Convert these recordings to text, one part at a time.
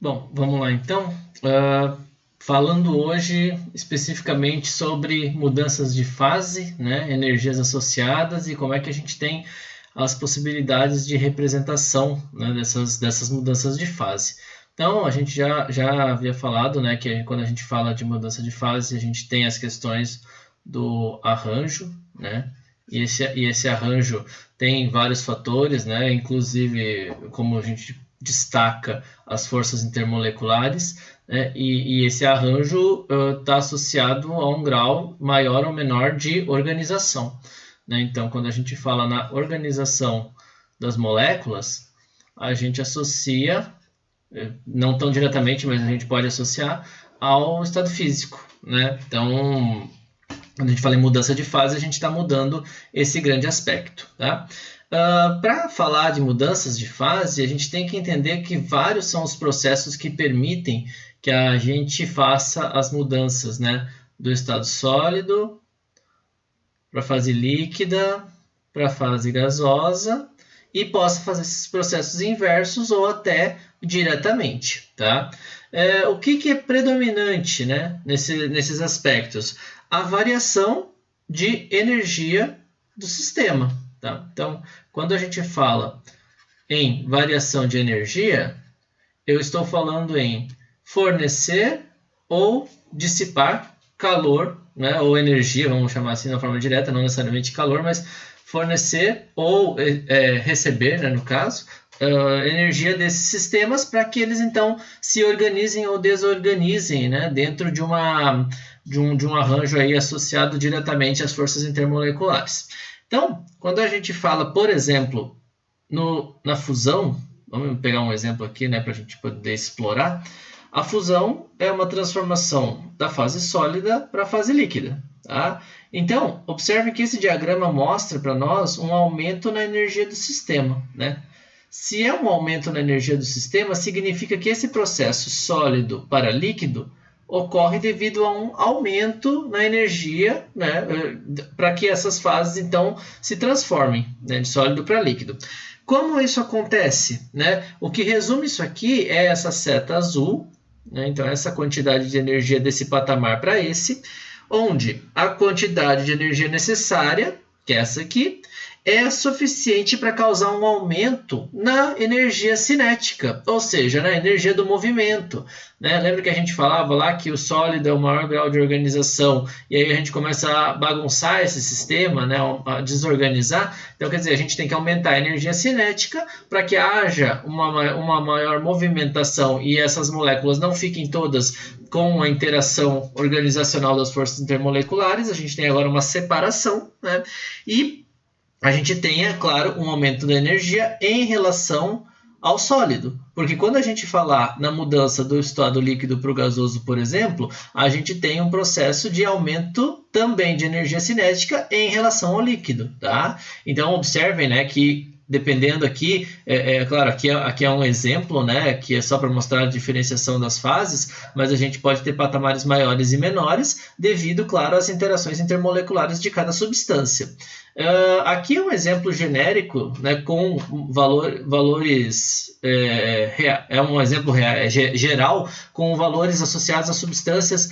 Bom, vamos lá então. Falando hoje especificamente sobre mudanças de fase, né, energias associadas e como é que a gente tem as possibilidades de representação, né, dessas mudanças de fase. Então, a gente já havia falado, né, que quando a gente fala de mudança de fase, a gente tem as questões do arranjo, né, e esse arranjo tem vários fatores, né, inclusive, como a gente destaca, as forças intermoleculares, né, e esse arranjo está associado a um grau maior ou menor de organização. Né? Então, quando a gente fala na organização das moléculas, a gente associa, não tão diretamente, mas a gente pode associar ao estado físico. Né? Então, quando a gente fala em mudança de fase, a gente está mudando esse grande aspecto. Tá? Para falar de mudanças de fase, a gente tem que entender que vários são os processos que permitem que a gente faça as mudanças, né? Do estado sólido para a fase líquida, para a fase gasosa, e possa fazer esses processos inversos ou até diretamente. Tá? O que é predominante, né, nesses aspectos? A variação de energia do sistema. Tá? Então, quando a gente fala em variação de energia, eu estou falando em fornecer ou dissipar calor, né, ou energia, vamos chamar assim de uma forma direta, não necessariamente calor, mas fornecer ou receber, né, no caso, energia desses sistemas para que eles então se organizem ou desorganizem, né, dentro de um arranjo aí associado diretamente às forças intermoleculares. Então, quando a gente fala, por exemplo, na fusão, vamos pegar um exemplo aqui, né, para a gente poder explorar. A fusão é uma transformação da fase sólida para a fase líquida. Tá? Então, observe que esse diagrama mostra para nós um aumento na energia do sistema. Né? Se é um aumento na energia do sistema, significa que esse processo sólido para líquido ocorre devido a um aumento na energia, né, para que essas fases então se transformem, né, de sólido para líquido. Como isso acontece? Né? O que resume isso aqui é essa seta azul, né? Então essa quantidade de energia desse patamar para esse, onde a quantidade de energia necessária, que é essa aqui, é suficiente para causar um aumento na energia cinética, ou seja, na energia do movimento. Né? Lembra que a gente falava lá que o sólido é o maior grau de organização, e aí a gente começa a bagunçar esse sistema, né? A desorganizar. Então, quer dizer, a gente tem que aumentar a energia cinética para que haja uma maior movimentação e essas moléculas não fiquem todas com a interação organizacional das forças intermoleculares. A gente tem agora uma separação, né? E a gente tem, é claro, um aumento da energia em relação ao sólido. Porque quando a gente falar na mudança do estado líquido para o gasoso, por exemplo, a gente tem um processo de aumento também de energia cinética em relação ao líquido. Tá? Então, observem, né, que dependendo aqui, claro, aqui é um exemplo, né, que é só para mostrar a diferenciação das fases, mas a gente pode ter patamares maiores e menores devido, claro, às interações intermoleculares de cada substância. Aqui é um exemplo genérico, né, com valores, é um exemplo geral com valores associados a substâncias,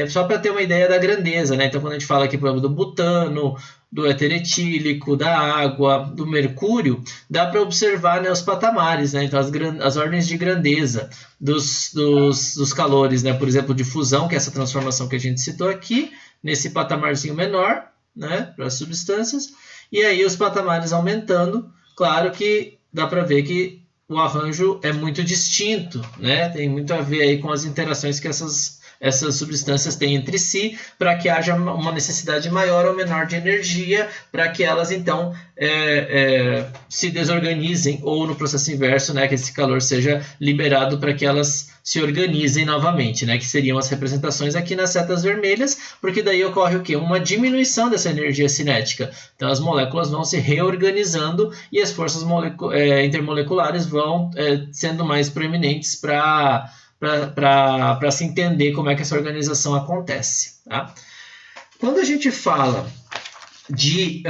só para ter uma ideia da grandeza. Né? Então, quando a gente fala aqui, por exemplo, do butano, do éter etílico, da água, do mercúrio, dá para observar, né, os patamares, né? Então as ordens de grandeza dos calores, né? Por exemplo, de fusão, que é essa transformação que a gente citou aqui, nesse patamarzinho menor, né, para as substâncias, e aí os patamares aumentando, claro que dá para ver que o arranjo é muito distinto, né? Tem muito a ver aí com as interações que essas substâncias têm entre si, para que haja uma necessidade maior ou menor de energia, para que elas então se desorganizem, ou no processo inverso, né, que esse calor seja liberado para que elas se organizem novamente, né, que seriam as representações aqui nas setas vermelhas, porque daí ocorre o quê? Uma diminuição dessa energia cinética. Então as moléculas vão se reorganizando e as forças intermoleculares vão sendo mais proeminentes para se entender como é que essa organização acontece. Tá? Quando a gente fala de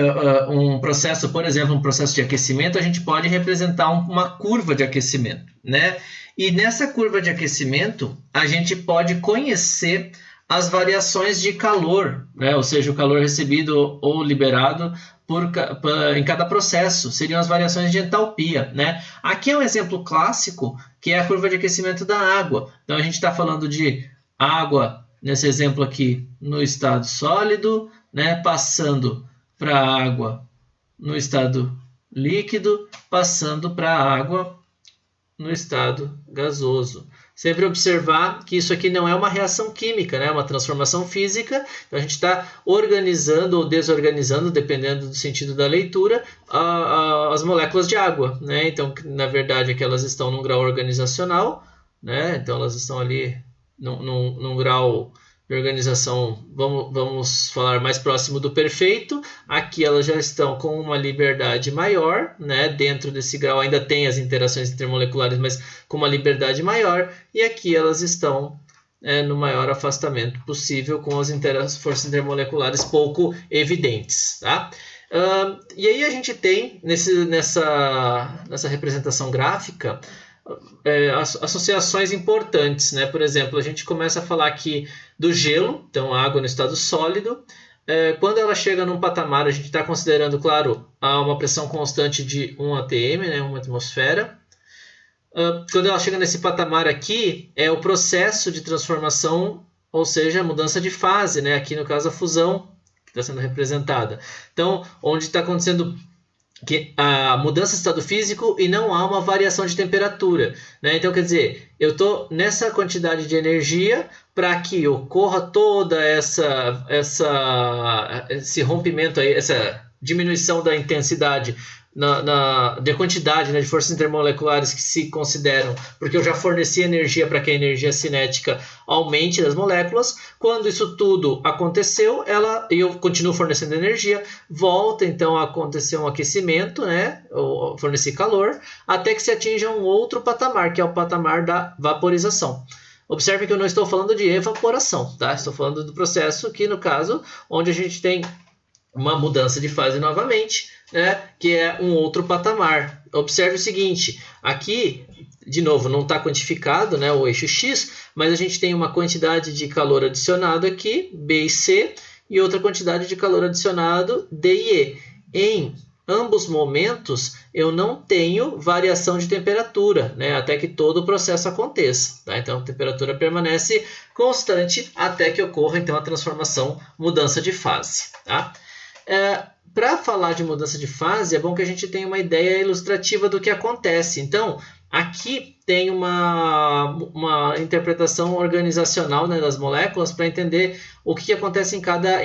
um processo, por exemplo, um processo de aquecimento, a gente pode representar uma curva de aquecimento, né? E nessa curva de aquecimento, a gente pode conhecer as variações de calor, né? Ou seja, o calor recebido ou liberado em cada processo, seriam as variações de entalpia, né? Aqui é um exemplo clássico, que é a curva de aquecimento da água. Então, a gente está falando de água, nesse exemplo aqui, no estado sólido, né? Passando para a água no estado líquido, passando para a água no estado gasoso. Sempre observar que isso aqui não é uma reação química, né? É uma transformação física. Então, a gente está organizando ou desorganizando, dependendo do sentido da leitura, as moléculas de água, né? Então, na verdade, aqui elas estão num grau organizacional, né? Então, elas estão ali num grau de organização, vamos falar, mais próximo do perfeito. Aqui elas já estão com uma liberdade maior, né? Dentro desse grau ainda tem as interações intermoleculares, mas com uma liberdade maior. E aqui elas estão no maior afastamento possível, com as forças intermoleculares pouco evidentes, tá? E aí a gente tem, nessa representação gráfica, associações importantes, né? Por exemplo, a gente começa a falar aqui do gelo, então a água no estado sólido. Quando ela chega num patamar, a gente está considerando, claro, uma pressão constante de 1 atm, né? 1 atmosfera. Quando ela chega nesse patamar aqui, é o processo de transformação, ou seja, a mudança de fase, né? Aqui no caso a fusão, que está sendo representada. Então, onde está acontecendo que a mudança de estado físico e não há uma variação de temperatura, né? Então, quer dizer, eu estou nessa quantidade de energia para que ocorra toda esse rompimento, aí, essa diminuição da intensidade de quantidade, né, de forças intermoleculares que se consideram, porque eu já forneci energia para que a energia cinética aumente das moléculas. Quando isso tudo aconteceu, e eu continuo fornecendo energia, volta então a acontecer um aquecimento, né, ou fornecer calor, até que se atinja um outro patamar, que é o patamar da vaporização. Observe que eu não estou falando de evaporação, tá? Estou falando do processo que, no caso, onde a gente tem uma mudança de fase novamente, né, que é um outro patamar. Observe o seguinte, aqui, de novo, não está quantificado, né, o eixo X, mas a gente tem uma quantidade de calor adicionado aqui, B e C, e outra quantidade de calor adicionado, D e E. Em ambos momentos, eu não tenho variação de temperatura, né, até que todo o processo aconteça. Tá? Então, a temperatura permanece constante até que ocorra então, a transformação, mudança de fase. Tá? Para falar de mudança de fase, é bom que a gente tenha uma ideia ilustrativa do que acontece. Então, aqui tem uma interpretação organizacional, né, das moléculas para entender o que acontece em cada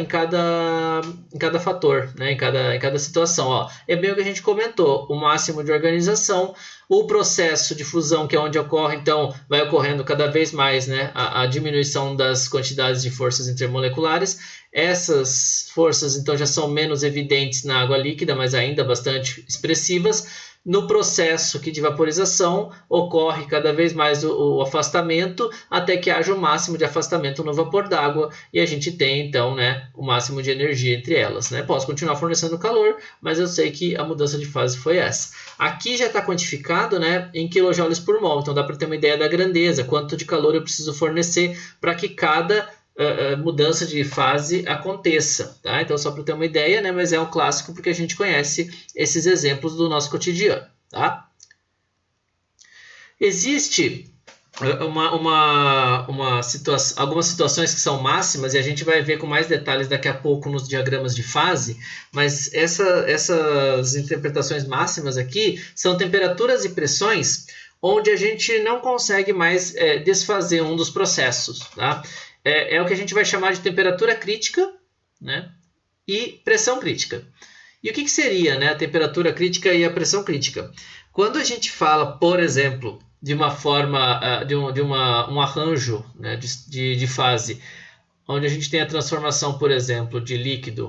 fator, né, em cada situação. Ó. É bem o que a gente comentou, o máximo de organização, o processo de fusão, que é onde ocorre, então, vai ocorrendo cada vez mais, né, a diminuição das quantidades de forças intermoleculares. Essas forças, então, já são menos evidentes na água líquida, mas ainda bastante expressivas. No processo de vaporização, ocorre cada vez mais o afastamento, até que haja o máximo de afastamento no vapor d'água, e a gente tem, então, né, o máximo de energia entre elas. Né? Posso continuar fornecendo calor, mas eu sei que a mudança de fase foi essa. Aqui já está quantificado, né, em kJ por mol, então dá para ter uma ideia da grandeza, quanto de calor eu preciso fornecer para que cada mudança de fase aconteça, tá? Então, só para ter uma ideia, né? Mas é um clássico porque a gente conhece esses exemplos do nosso cotidiano, tá? Existe algumas situações que são máximas e a gente vai ver com mais detalhes daqui a pouco nos diagramas de fase, mas essas interpretações máximas aqui são temperaturas e pressões onde a gente não consegue mais desfazer um dos processos, tá? É o que a gente vai chamar de temperatura crítica, né, e pressão crítica. E o que seria, né, a temperatura crítica e a pressão crítica? Quando a gente fala, por exemplo, de uma forma, um arranjo, né, de fase, onde a gente tem a transformação, por exemplo, de líquido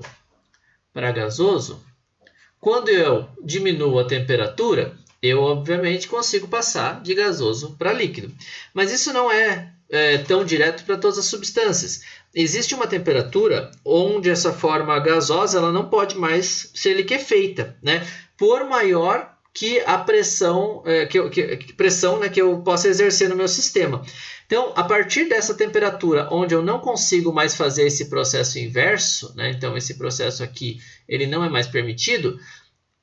para gasoso, quando eu diminuo a temperatura, eu obviamente consigo passar de gasoso para líquido. Mas isso não é tão direto para todas as substâncias. Existe uma temperatura onde essa forma gasosa ela não pode mais ser liquefeita, né? Por maior que a pressão, pressão, né, que eu possa exercer no meu sistema. Então, a partir dessa temperatura, onde eu não consigo mais fazer esse processo inverso, né, então esse processo aqui ele não é mais permitido,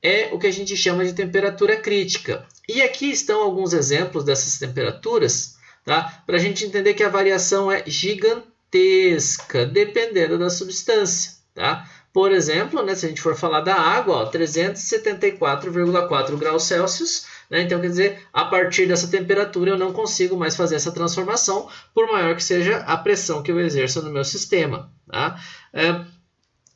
é o que a gente chama de temperatura crítica. E aqui estão alguns exemplos dessas temperaturas, tá? Para a gente entender que a variação é gigantesca, dependendo da substância. Tá? Por exemplo, né, se a gente for falar da água, 374,4 graus Celsius, né, então quer dizer, a partir dessa temperatura eu não consigo mais fazer essa transformação, por maior que seja a pressão que eu exerça no meu sistema. Tá?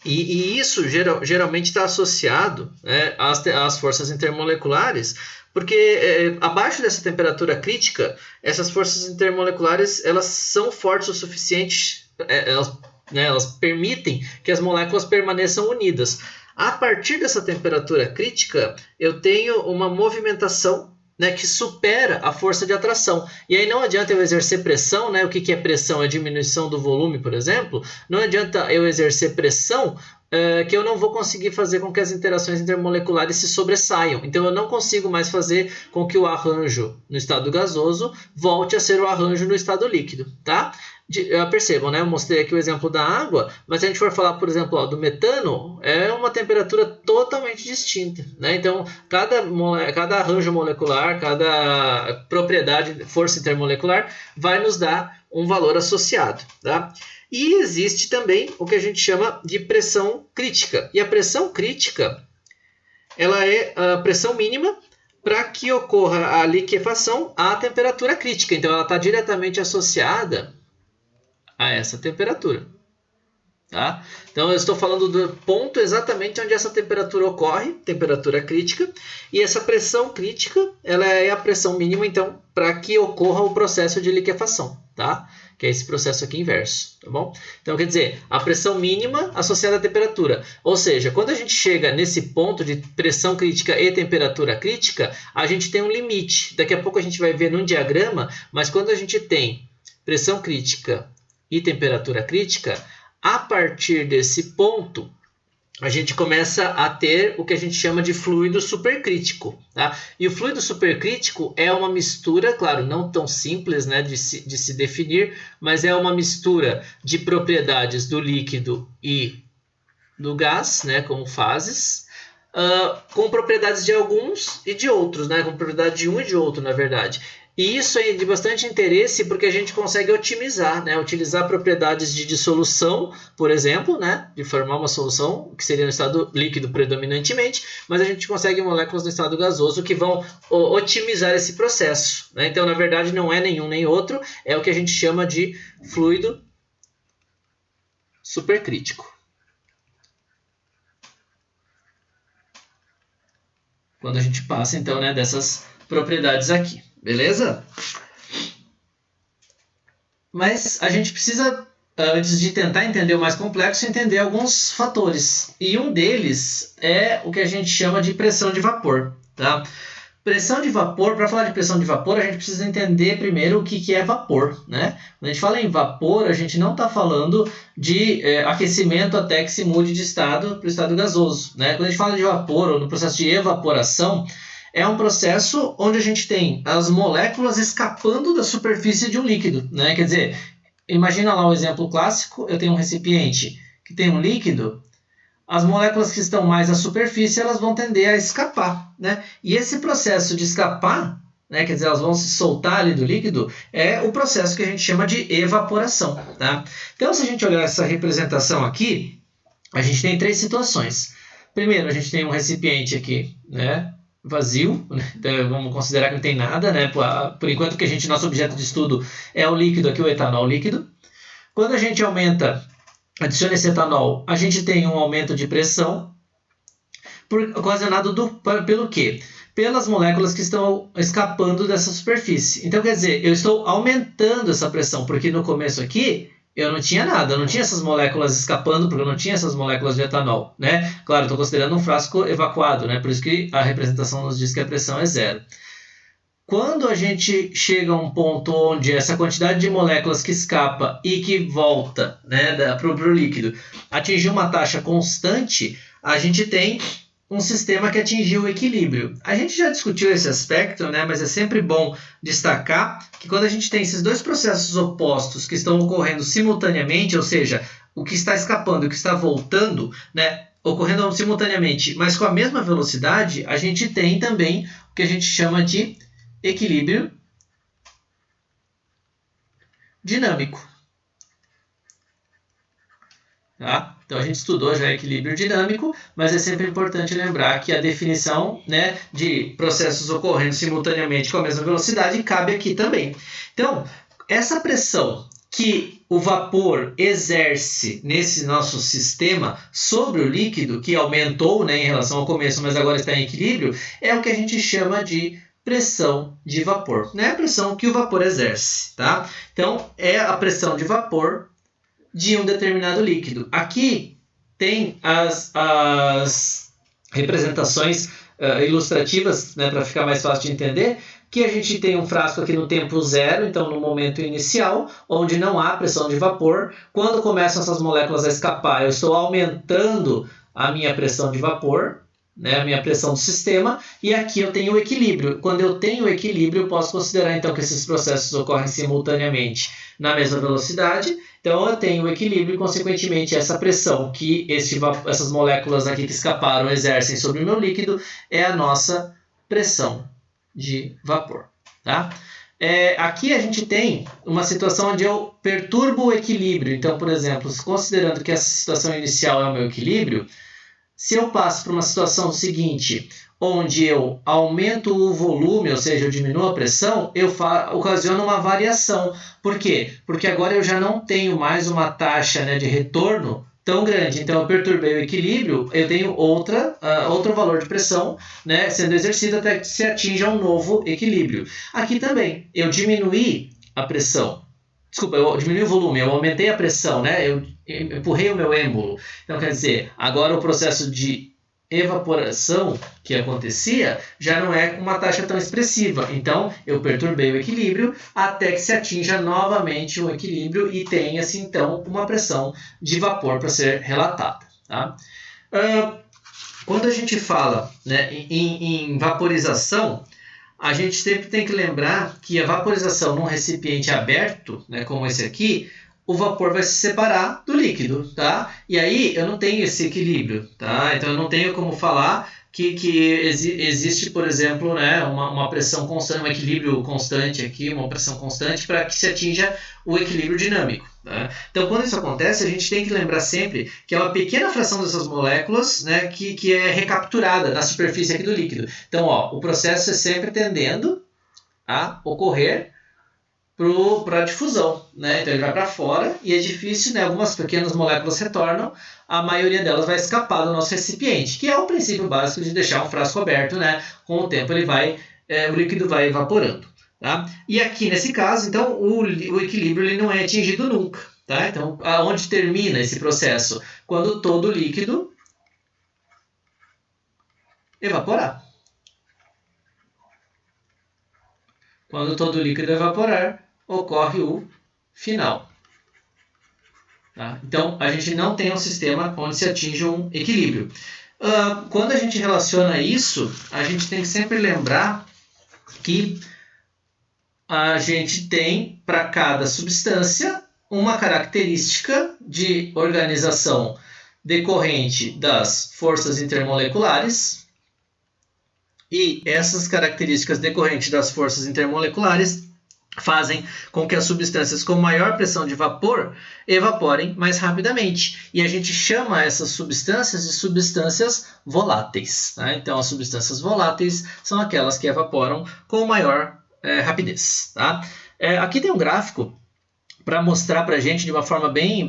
E isso geralmente está associado, né, às forças intermoleculares, porque abaixo dessa temperatura crítica, essas forças intermoleculares elas são fortes o suficiente, elas permitem que as moléculas permaneçam unidas. A partir dessa temperatura crítica, eu tenho uma movimentação, né, que supera a força de atração. E aí não adianta eu exercer pressão, né? O que é pressão? É diminuição do volume, por exemplo. Não adianta eu exercer pressão que eu não vou conseguir fazer com que as interações intermoleculares se sobressaiam. Então eu não consigo mais fazer com que o arranjo no estado gasoso volte a ser o arranjo no estado líquido, tá? Percebam, né? Eu mostrei aqui o exemplo da água, mas se a gente for falar, por exemplo, do metano, é uma temperatura totalmente distinta, né? Então, cada arranjo molecular, cada propriedade, força intermolecular, vai nos dar um valor associado, tá? E existe também o que a gente chama de pressão crítica. E a pressão crítica, ela é a pressão mínima para que ocorra a liquefação à temperatura crítica. Então, ela está diretamente associada a essa temperatura. Tá? Então, eu estou falando do ponto exatamente onde essa temperatura ocorre, temperatura crítica, e essa pressão crítica ela é a pressão mínima, então, para que ocorra o processo de liquefação, tá? Que é esse processo aqui inverso, tá bom? Então, quer dizer, a pressão mínima associada à temperatura. Ou seja, quando a gente chega nesse ponto de pressão crítica e temperatura crítica, a gente tem um limite. Daqui a pouco a gente vai ver num diagrama, mas quando a gente tem pressão crítica e temperatura crítica, a partir desse ponto, a gente começa a ter o que a gente chama de fluido supercrítico. Tá? E o fluido supercrítico é uma mistura, claro, não tão simples, né, de se definir, mas é uma mistura de propriedades do líquido e do gás, né, como fases, com propriedades de alguns e de outros, né, com propriedade de um e de outro, na verdade. E isso é de bastante interesse porque a gente consegue otimizar, né? Utilizar propriedades de dissolução, por exemplo, né? De formar uma solução que seria no estado líquido predominantemente, mas a gente consegue moléculas no estado gasoso que vão otimizar esse processo, né? Então, na verdade, não é nenhum nem outro, é o que a gente chama de fluido supercrítico. Quando a gente passa, então, né, dessas propriedades aqui. Beleza? Mas a gente precisa, antes de tentar entender o mais complexo, entender alguns fatores. E um deles é o que a gente chama de pressão de vapor. Tá? Pressão de vapor, para falar de pressão de vapor, a gente precisa entender primeiro o que é vapor. Né? Quando a gente fala em vapor, a gente não está falando de aquecimento até que se mude de estado para o estado gasoso. Né? Quando a gente fala de vapor ou no processo de evaporação, é um processo onde a gente tem as moléculas escapando da superfície de um líquido, né? Quer dizer, imagina lá um exemplo clássico, eu tenho um recipiente que tem um líquido, as moléculas que estão mais à superfície elas vão tender a escapar, né? E esse processo de escapar, né, quer dizer, elas vão se soltar ali do líquido, é o processo que a gente chama de evaporação, tá? Então, se a gente olhar essa representação aqui, a gente tem três situações. Primeiro, a gente tem um recipiente aqui, né? Vazio, então vamos considerar que não tem nada, né? Por enquanto que nosso objeto de estudo é o líquido aqui, o etanol líquido. Quando a gente adiciona esse etanol, a gente tem um aumento de pressão ocasionado pelo quê? Pelas moléculas que estão escapando dessa superfície. Então, quer dizer, eu estou aumentando essa pressão, porque no começo aqui eu não tinha nada, eu não tinha essas moléculas escapando, porque eu não tinha essas moléculas de etanol, né? Claro, estou considerando um frasco evacuado, né? Por isso que a representação nos diz que a pressão é zero. Quando a gente chega a um ponto onde essa quantidade de moléculas que escapa e que volta, né, para o líquido atingir uma taxa constante, a gente tem um sistema que atingiu o equilíbrio. A gente já discutiu esse aspecto, né, mas é sempre bom destacar que quando a gente tem esses dois processos opostos que estão ocorrendo simultaneamente, ou seja, o que está escapando e o que está voltando, né, ocorrendo simultaneamente, mas com a mesma velocidade, a gente tem também o que a gente chama de equilíbrio dinâmico. Tá? Então a gente estudou já equilíbrio dinâmico, mas é sempre importante lembrar que a definição, né, de processos ocorrendo simultaneamente com a mesma velocidade cabe aqui também. Então, essa pressão que o vapor exerce nesse nosso sistema sobre o líquido, que aumentou, né, em relação ao começo, mas agora está em equilíbrio, é o que a gente chama de pressão de vapor, né? A pressão que o vapor exerce, tá? Então, é a pressão de vapor de um determinado líquido. Aqui tem as representações ilustrativas, né, para ficar mais fácil de entender, que a gente tem um frasco aqui no tempo zero, então no momento inicial, onde não há pressão de vapor. Quando começam essas moléculas a escapar, eu estou aumentando a minha pressão de vapor, né, a minha pressão do sistema, e aqui eu tenho o equilíbrio. Quando eu tenho o equilíbrio, eu posso considerar então que esses processos ocorrem simultaneamente na mesma velocidade. Então eu tenho o equilíbrio e, consequentemente, essa pressão que essas moléculas aqui que escaparam exercem sobre o meu líquido é a nossa pressão de vapor. Tá? Aqui a gente tem uma situação onde eu perturbo o equilíbrio. Então, por exemplo, considerando que essa situação inicial é o meu equilíbrio, se eu passo para uma situação seguinte, onde eu aumento o volume, ou seja, eu diminuo a pressão, eu ocasiono uma variação. Por quê? Porque agora eu já não tenho mais uma taxa, né, de retorno tão grande. Então eu perturbei o equilíbrio, eu tenho outro valor de pressão, né, sendo exercido até que se atinja um novo equilíbrio. Aqui também, eu diminuí a pressão. Desculpa, eu diminui o volume, eu aumentei a pressão, né? Eu empurrei o meu êmbolo. Então, quer dizer, agora o processo de evaporação que acontecia já não é com uma taxa tão expressiva. Então, eu perturbei o equilíbrio até que se atinja novamente o equilíbrio e tenha-se, então, uma pressão de vapor para ser relatada. Tá? Quando a gente fala, né, em vaporização, a gente sempre tem que lembrar que a vaporização num recipiente aberto, né, como esse aqui, o vapor vai se separar do líquido, tá? E aí eu não tenho esse equilíbrio, tá? Então eu não tenho como falar que existe, por exemplo, né, uma pressão constante, um equilíbrio constante aqui, uma pressão constante para que se atinja o equilíbrio dinâmico. Tá? Então, quando isso acontece, a gente tem que lembrar sempre que é uma pequena fração dessas moléculas, né, que é recapturada na superfície aqui do líquido. Então, ó, o processo é sempre tendendo a ocorrer para a difusão, né? Então ele vai para fora e é difícil, né? Algumas pequenas moléculas retornam, a maioria delas vai escapar do nosso recipiente, que é o princípio básico de deixar um frasco aberto, né? Com o tempo o líquido vai evaporando, tá? E aqui nesse caso, então o equilíbrio ele não é atingido nunca, tá? Então aonde termina esse processo? Quando todo o líquido evaporar. Quando todo o líquido evaporar, ocorre o final. Tá? Então, a gente não tem um sistema onde se atinge um equilíbrio. Quando a gente relaciona isso, a gente tem que sempre lembrar que a gente tem, para cada substância, uma característica de organização decorrente das forças intermoleculares. E essas características decorrentes das forças intermoleculares fazem com que as substâncias com maior pressão de vapor evaporem mais rapidamente. E a gente chama essas substâncias de substâncias voláteis. Tá? Então, as substâncias voláteis são aquelas que evaporam com maior rapidez. Tá? Aqui tem um gráfico para mostrar para a gente de uma forma bem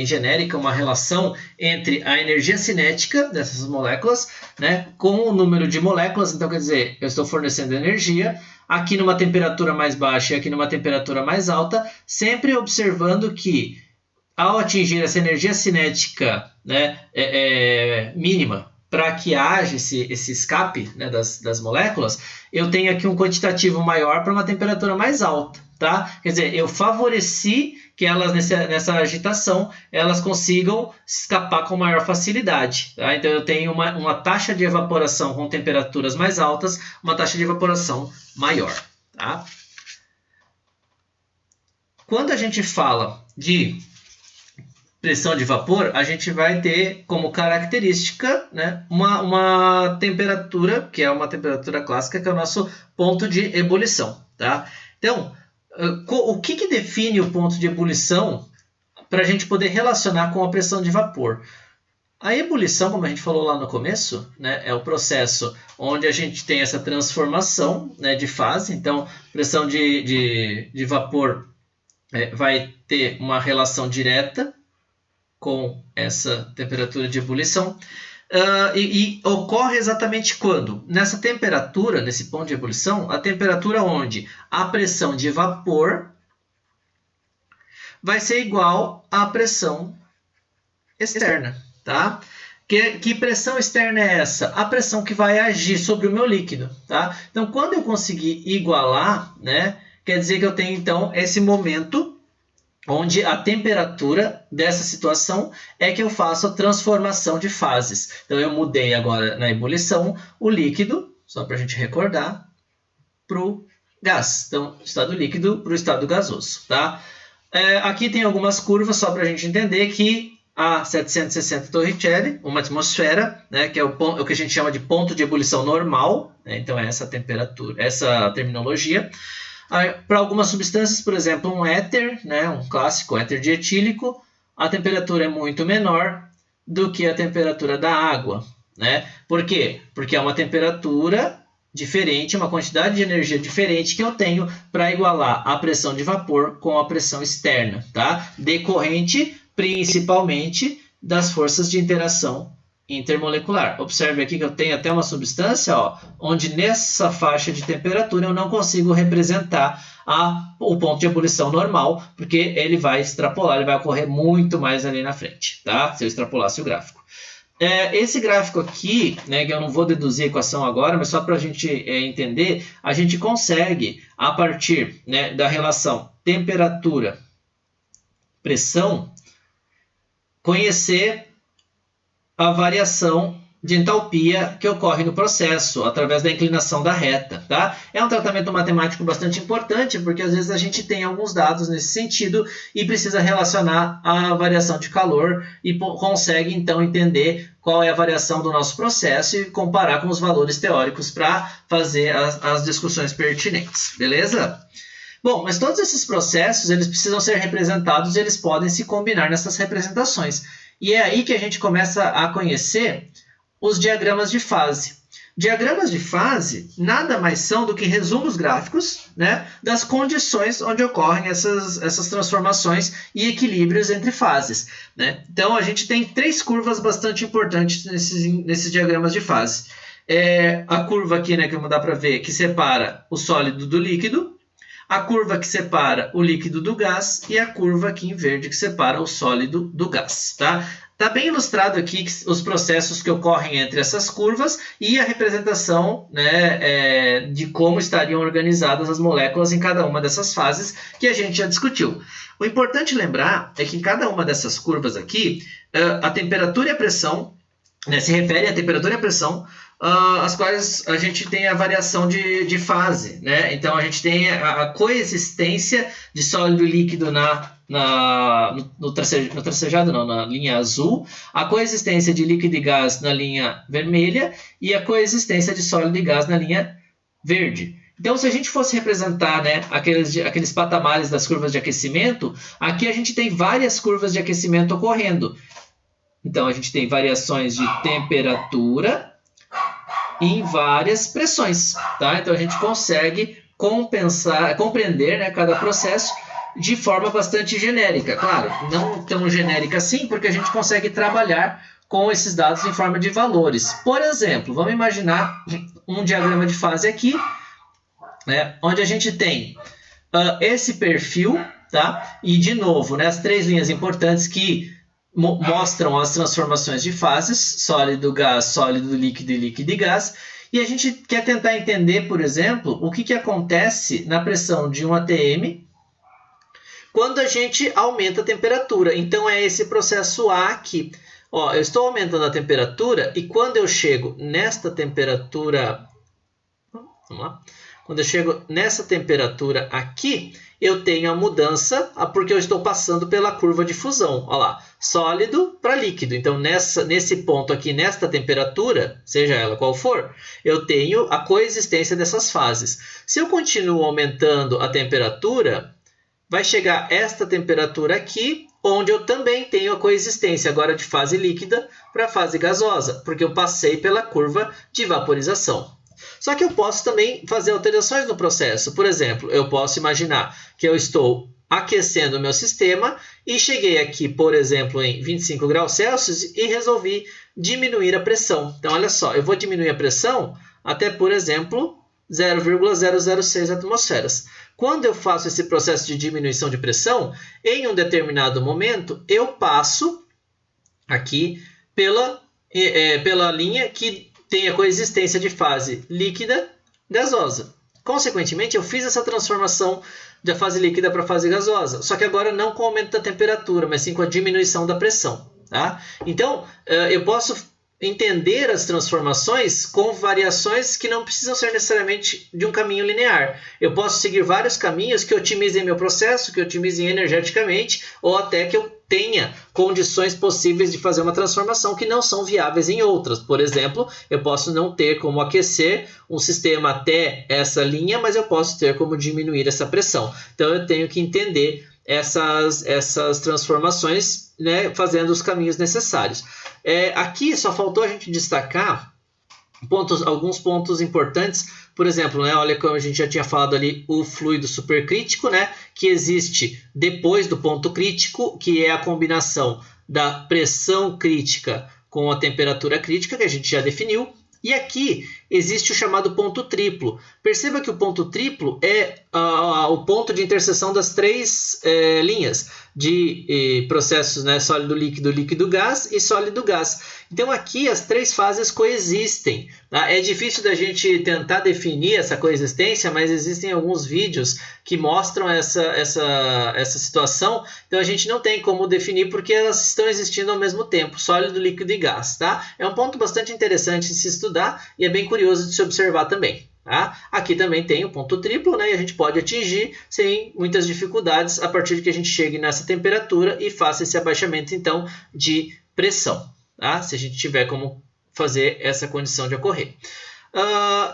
genérica uma relação entre a energia cinética dessas moléculas, né, com o número de moléculas. Então, quer dizer, eu estou fornecendo energia aqui numa temperatura mais baixa e aqui numa temperatura mais alta, sempre observando que ao atingir essa energia cinética, né, mínima, para que haja esse escape, né, das moléculas, eu tenho aqui um quantitativo maior para uma temperatura mais alta. Tá? Quer dizer, eu favoreci que elas, nessa agitação, elas consigam escapar com maior facilidade. Tá? Então, eu tenho uma taxa de evaporação com temperaturas mais altas, uma taxa de evaporação maior. Tá? Quando a gente fala de pressão de vapor, a gente vai ter como característica, né, uma temperatura, que é uma temperatura clássica, que é o nosso ponto de ebulição. Tá? Então, o que define o ponto de ebulição para a gente poder relacionar com a pressão de vapor? A ebulição, como a gente falou lá no começo, né, é o processo onde a gente tem essa transformação, né, de fase. Então, pressão de vapor vai ter uma relação direta com essa temperatura de ebulição. E ocorre exatamente quando? Nessa temperatura, nesse ponto de ebulição, a temperatura onde a pressão de vapor vai ser igual à pressão externa. Tá? Que pressão externa é essa? A pressão que vai agir sobre o meu líquido. Tá? Então, quando eu conseguir igualar, né, quer dizer que eu tenho, então, esse momento onde a temperatura dessa situação é que eu faço a transformação de fases. Então, eu mudei agora na ebulição o líquido, só para a gente recordar, para o gás. Então, estado líquido para o estado gasoso. Tá? Aqui tem algumas curvas, só para a gente entender que a 760 Torricelli, uma atmosfera, né, que é o que a gente chama de ponto de ebulição normal, né, então é essa temperatura, essa terminologia. Para algumas substâncias, por exemplo, um éter, né, um clássico éter dietílico, a temperatura é muito menor do que a temperatura da água. Né? Por quê? Porque é uma temperatura diferente, uma quantidade de energia diferente que eu tenho para igualar a pressão de vapor com a pressão externa, tá? Decorrente principalmente das forças de interação intermolecular. Observe aqui que eu tenho até uma substância, ó, onde nessa faixa de temperatura eu não consigo representar o ponto de ebulição normal, porque ele vai extrapolar, ele vai ocorrer muito mais ali na frente, tá? Se eu extrapolasse o gráfico. Esse gráfico aqui, né, que eu não vou deduzir a equação agora, mas só para a gente entender, a gente consegue, a partir, né, da relação temperatura-pressão, conhecer a variação de entalpia que ocorre no processo, através da inclinação da reta. Tá? É um tratamento matemático bastante importante, porque às vezes a gente tem alguns dados nesse sentido e precisa relacionar a variação de calor e consegue então entender qual é a variação do nosso processo e comparar com os valores teóricos para fazer as discussões pertinentes. Beleza? Bom, mas todos esses processos eles precisam ser representados e eles podem se combinar nessas representações. E é aí que a gente começa a conhecer os diagramas de fase. Diagramas de fase nada mais são do que resumos gráficos, né, das condições onde ocorrem essas transformações e equilíbrios entre fases. Né? Então, a gente tem três curvas bastante importantes nesses diagramas de fase. A curva aqui, né, que dá para ver, que separa o sólido do líquido, a curva que separa o líquido do gás e a curva aqui em verde que separa o sólido do gás. Tá? Tá bem ilustrado aqui os processos que ocorrem entre essas curvas e a representação, né, de como estariam organizadas as moléculas em cada uma dessas fases que a gente já discutiu. O importante lembrar é que em cada uma dessas curvas aqui, a temperatura e a pressão, né, se refere à temperatura e à pressão, as quais a gente tem a variação de fase. Né? Então, a gente tem a coexistência de sólido e líquido no tracejado, não, na linha azul, a coexistência de líquido e gás na linha vermelha e a coexistência de sólido e gás na linha verde. Então, se a gente fosse representar, né, aqueles patamares das curvas de aquecimento, aqui a gente tem várias curvas de aquecimento ocorrendo. Então, a gente tem variações de temperatura em várias pressões. Tá? Então, a gente consegue compreender, né, cada processo de forma bastante genérica. Claro, não tão genérica assim, porque a gente consegue trabalhar com esses dados em forma de valores. Por exemplo, vamos imaginar um diagrama de fase aqui, né, onde a gente tem esse perfil, tá? E, de novo, né, as três linhas importantes que mostram as transformações de fases, sólido, gás, sólido, líquido e líquido e gás. E a gente quer tentar entender, por exemplo, o que acontece na pressão de um ATM quando a gente aumenta a temperatura. Então, é esse processo A aqui. Ó, eu estou aumentando a temperatura e quando eu chego nesta temperatura... Vamos lá. Quando eu chego nessa temperatura aqui, eu tenho a mudança porque eu estou passando pela curva de fusão. Olha lá, sólido para líquido. Então, nesse ponto aqui, nesta temperatura, seja ela qual for, eu tenho a coexistência dessas fases. Se eu continuo aumentando a temperatura, vai chegar esta temperatura aqui, onde eu também tenho a coexistência agora de fase líquida para fase gasosa, porque eu passei pela curva de vaporização. Só que eu posso também fazer alterações no processo. Por exemplo, eu posso imaginar que eu estou aquecendo o meu sistema e cheguei aqui, por exemplo, em 25 graus Celsius e resolvi diminuir a pressão. Então, olha só, eu vou diminuir a pressão até, por exemplo, 0,006 atmosferas. Quando eu faço esse processo de diminuição de pressão, em um determinado momento, eu passo aqui pela linha que tem a coexistência de fase líquida gasosa. Consequentemente, eu fiz essa transformação da fase líquida para a fase gasosa, só que agora não com o aumento da temperatura, mas sim com a diminuição da pressão. Tá? Então, eu posso entender as transformações com variações que não precisam ser necessariamente de um caminho linear. Eu posso seguir vários caminhos que otimizem meu processo, que otimizem energeticamente, ou até que eu tenha condições possíveis de fazer uma transformação que não são viáveis em outras. Por exemplo, eu posso não ter como aquecer um sistema até essa linha, mas eu posso ter como diminuir essa pressão. Então, eu tenho que entender essas transformações, né, fazendo os caminhos necessários. Aqui só faltou a gente destacar alguns pontos importantes. Por exemplo, né, olha como a gente já tinha falado ali, o fluido supercrítico, né, que existe depois do ponto crítico, que é a combinação da pressão crítica com a temperatura crítica, que a gente já definiu. E aqui existe o chamado ponto triplo. Perceba que o ponto triplo é o ponto de interseção das três linhas de processos, né, sólido, líquido, líquido, gás e sólido, gás. Então aqui as três fases coexistem. Tá? É difícil da gente tentar definir essa coexistência, mas existem alguns vídeos que mostram essa situação. Então a gente não tem como definir porque elas estão existindo ao mesmo tempo, sólido, líquido e gás. Tá? É um ponto bastante interessante de se estudar e é bem curioso de se observar também. Tá? Aqui também tem o ponto triplo, né? E a gente pode atingir sem muitas dificuldades a partir de que a gente chegue nessa temperatura e faça esse abaixamento então de pressão, tá? Se a gente tiver como fazer essa condição de ocorrer.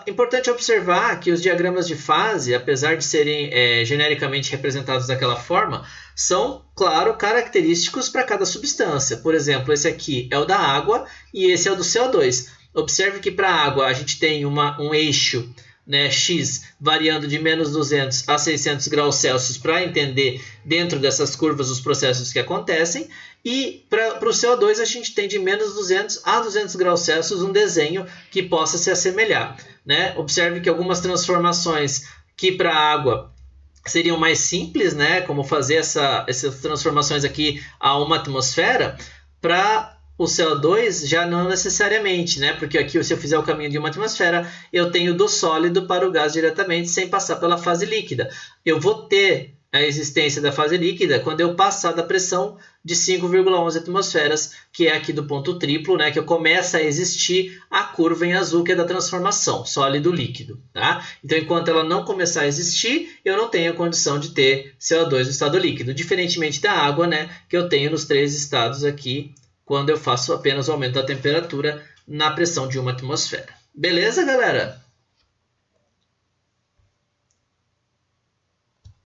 Importante observar que os diagramas de fase, apesar de serem genericamente representados daquela forma, são, claro, característicos para cada substância. Por exemplo, esse aqui é o da água e esse é o do CO2. Observe que para a água a gente tem um eixo, né, X variando de menos 200 a 600 graus Celsius para entender dentro dessas curvas os processos que acontecem. E para o CO2 a gente tem de menos 200 a 200 graus Celsius um desenho que possa se assemelhar. Né? Observe que algumas transformações que para a água seriam mais simples, né, como fazer essas transformações aqui a uma atmosfera, para o CO2 já não necessariamente, né? Porque aqui, se eu fizer o caminho de uma atmosfera, eu tenho do sólido para o gás diretamente, sem passar pela fase líquida. Eu vou ter a existência da fase líquida quando eu passar da pressão de 5,11 atmosferas, que é aqui do ponto triplo, né? Que começa a existir a curva em azul, que é da transformação sólido-líquido. Tá? Então, enquanto ela não começar a existir, eu não tenho a condição de ter CO2 no estado líquido, diferentemente da água, né? Que eu tenho nos três estados aqui, quando eu faço apenas o aumento da temperatura na pressão de uma atmosfera. Beleza, galera?